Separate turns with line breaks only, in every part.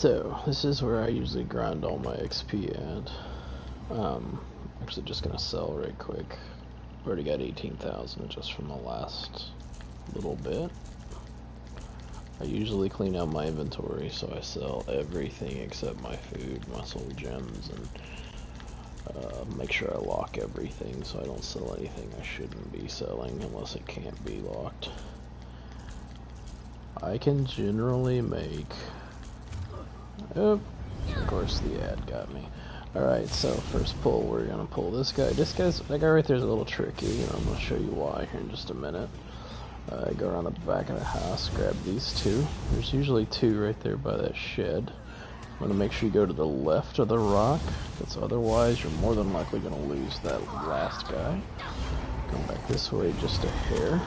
So, this is where I usually grind all my XP at. Actually just gonna sell right quick. Already got 18,000 just from the last little bit. I usually clean out my inventory, so I sell everything except my food, my soul gems, and make sure I lock everything so I don't sell anything I shouldn't be selling unless it can't be locked. I can generally make... Oh, of course the ad got me. Alright, so first pull, we're gonna pull this guy. That guy right there is a little tricky, and I'm gonna show you why here in just a minute. Go around the back of the house, grab these two. There's usually two right there by that shed. I'm gonna make sure you go to the left of the rock, because otherwise you're more than likely gonna lose that last guy. Come back this way just a hair.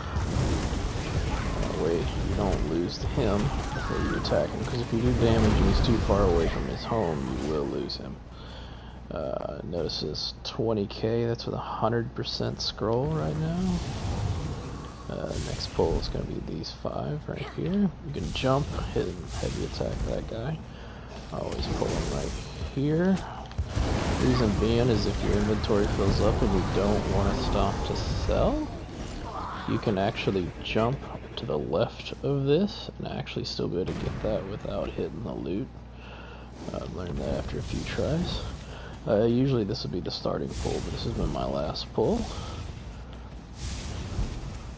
That way you don't lose him before you attack him, because if you do damage and he's too far away from his home, you will lose him. Notice this 20k, that's with 100% scroll right now. Next pull is going to be these 5 right here. You can jump, hit him, heavy attack that guy. Always pull him right here. Reason being is if your inventory fills up and you don't want to stop to sell, you can actually jump to the left of this and actually still be able to get that without hitting the loot. I've learned that after a few tries. Usually this would be the starting pull, but this has been my last pull.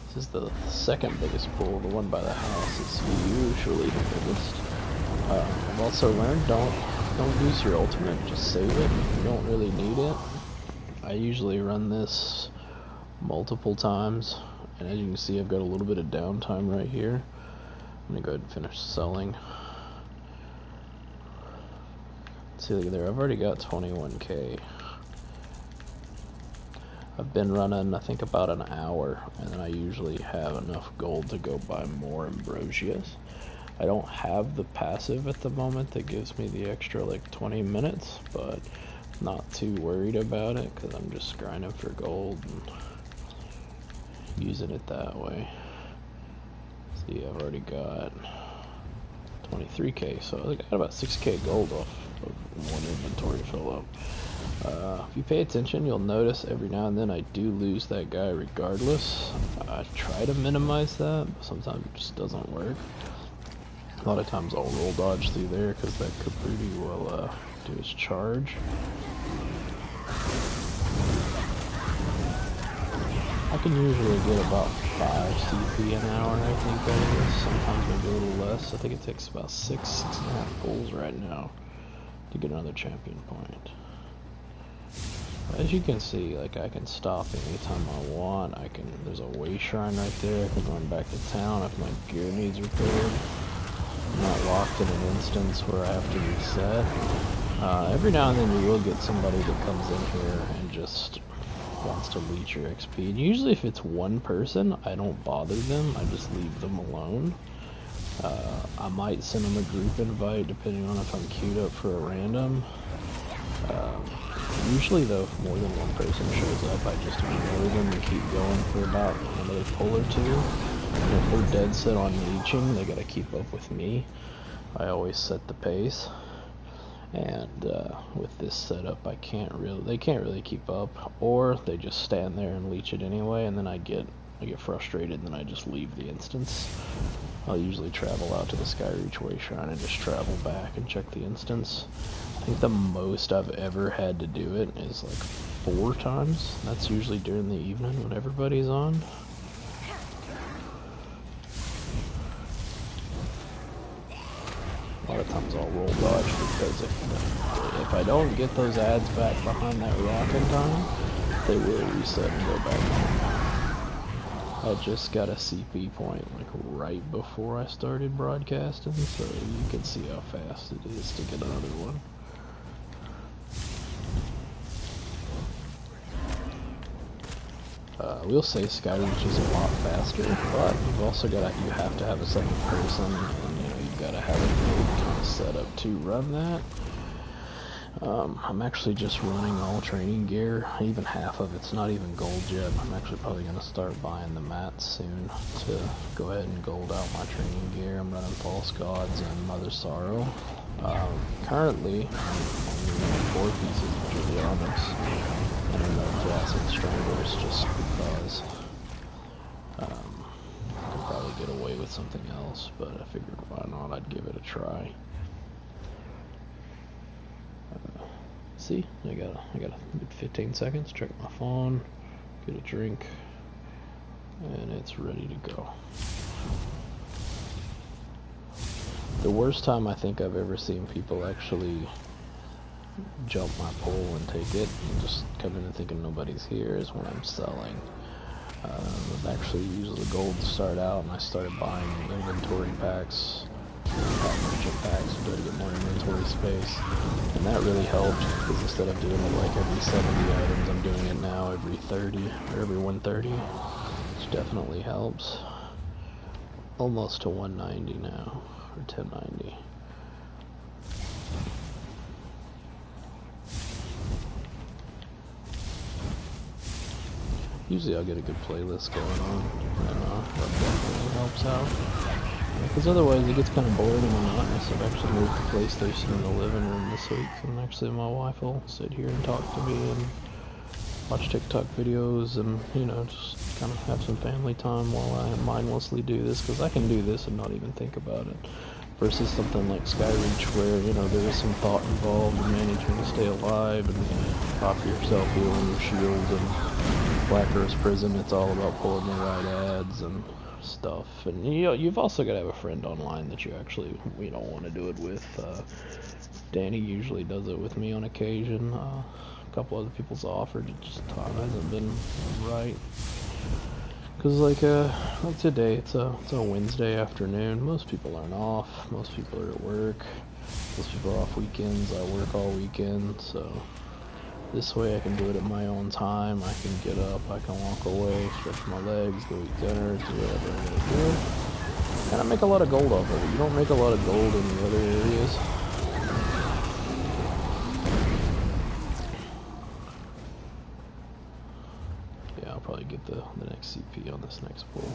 This is the second biggest pull, the one by the house is usually the biggest. I've also learned don't use your ultimate, just save it. You don't really need it. I usually run this multiple times, and as you can see I've got a little bit of downtime right here. I'm gonna go ahead and finish selling. See, look there, I've already got 21k. I've been running, I think, about an hour, and then I usually have enough gold to go buy more Ambrosius. I don't have the passive at the moment that gives me the extra, like, 20 minutes, but not too worried about it, because I'm just grinding for gold and using it that way. See, I've already got 23k, so I got about 6k gold off of one inventory fill up. If you pay attention, you'll notice every now and then I do lose that guy regardless. I try to minimize that, but sometimes it just doesn't work. A lot of times I'll roll dodge through there because that could pretty well do his charge. I can usually get about 5 CP an hour, I think that is. Sometimes maybe a little less. I think it takes about 6.5 pulls right now to get another champion point. As you can see, like, I can stop anytime I want. There's a way shrine right there. I can run back to town if my gear needs repaired. I'm not locked in an instance where I have to reset. Every now and then you will get somebody that comes in here and just wants to leech your XP. And usually if it's one person, I don't bother them. I just leave them alone. I might send them a group invite depending on if I'm queued up for a random. Usually though, if more than one person shows up, I just ignore them and keep going for about another pull or two. And if they're dead set on leeching, they gotta keep up with me. I always set the pace. And with this setup, they can't really keep up, or they just stand there and leech it anyway, and then I get frustrated, and then I just leave the instance. I'll usually travel out to the Skyreach Way Shrine and just travel back and check the instance. I think the most I've ever had to do it is like 4 times. That's usually during the evening when everybody's on. A lot of times I'll roll dodge because if I don't get those ads back behind that rock in time, they will reset and go back home. I just got a CP point like right before I started broadcasting, so you can see how fast it is to get another one. We'll say Skyreach is a lot faster, but you have to have a second person, and you've got to have a good kind of setup to run that. I'm actually just running all training gear, even half of it's not even gold yet. I'm actually probably going to start buying the mats soon to go ahead and gold out my training gear. I'm running False Gods and Mother Sorrow. Currently, I'm using 4 pieces of Julianas and enough Jacid Stranglers just because I could probably get away with something else, but I figured why not, I'd give it a try. See, I got a good 15 seconds, check my phone, get a drink, and it's ready to go. The worst time I think I've ever seen people actually jump my pole and take it and just come in and thinking nobody's here is when I'm selling. I've actually used the gold to start out, and I started buying inventory packs, merchant packs, to try to get more inventory space, and that really helped because instead of doing it like every 70 items, I'm doing it now every 30 or every 130, which definitely helps. Almost to 190 now, or 1090. Usually I'll get a good playlist going on, and that definitely helps out. Because otherwise it gets kind of boring and monotonous. I've actually moved the PlayStation in the living room this week, and actually my wife will sit here and talk to me and watch TikTok videos and, you know, just kind of have some family time while I mindlessly do this, because I can do this and not even think about it. Versus something like Skyreach where, you know, there is some thought involved in managing to stay alive and offer yourself healing your shield, and Black Rose Prison, it's all about pulling the right ads and stuff. And you've also got to have a friend online that you actually, you know, want to do it with. Danny usually does it with me on occasion. A couple other people's offered, it just time hasn't been right. Cause like today it's a Wednesday afternoon. Most people aren't off. Most people are at work. Most people are off weekends. I work all weekend, so this way I can do it at my own time. I can get up, I can walk away, stretch my legs, go eat dinner, do whatever I'm gonna do. And I make a lot of gold off of it. You don't make a lot of gold in the other areas. Yeah, I'll probably get the next CP on this next pull.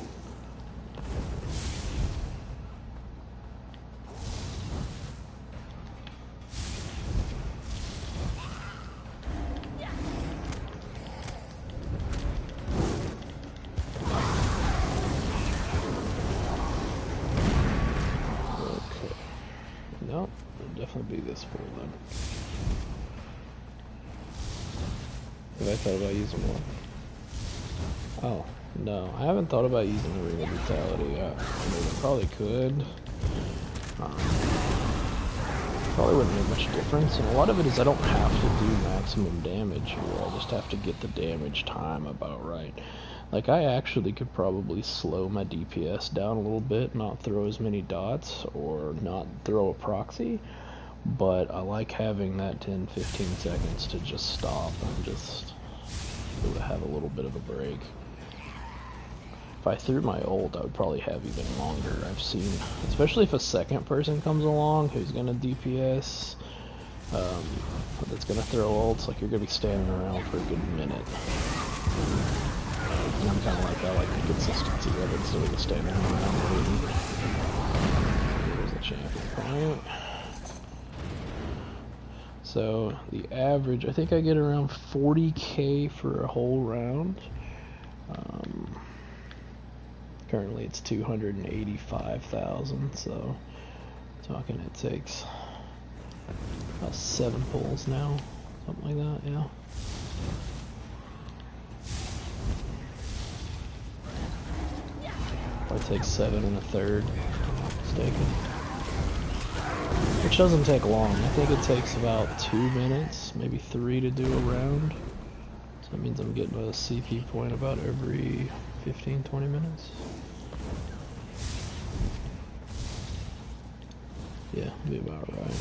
Okay. Nope, it'll definitely be this pull then. Have I thought about using one? Oh, no, I haven't thought about using the Ring of Brutality. I mean, I probably could. Probably wouldn't make much difference, and a lot of it is I don't have to do maximum damage here. I just have to get the damage time about right. Like, I actually could probably slow my DPS down a little bit, not throw as many dots, or not throw a proxy, but I like having that 10-15 seconds to just stop and just have a little bit of a break. If I threw my ult, I would probably have even longer. I've seen, especially if a second person comes along who's gonna DPS, that's gonna throw ults, like you're gonna be standing around for a good minute. And I'm kind of like, I like the consistency of it instead of just standing around waiting. There's the champion point. So the average, I think I get around 40k for a whole round. Currently it's 285,000, so talking it takes about 7 pulls now, something like that, yeah. Probably takes 7 1/3, if I'm not mistaken. Which doesn't take long. I think it takes about 2 minutes, maybe 3 to do a round. So that means I'm getting a CP point about every 15-20 minutes. Yeah, be about right.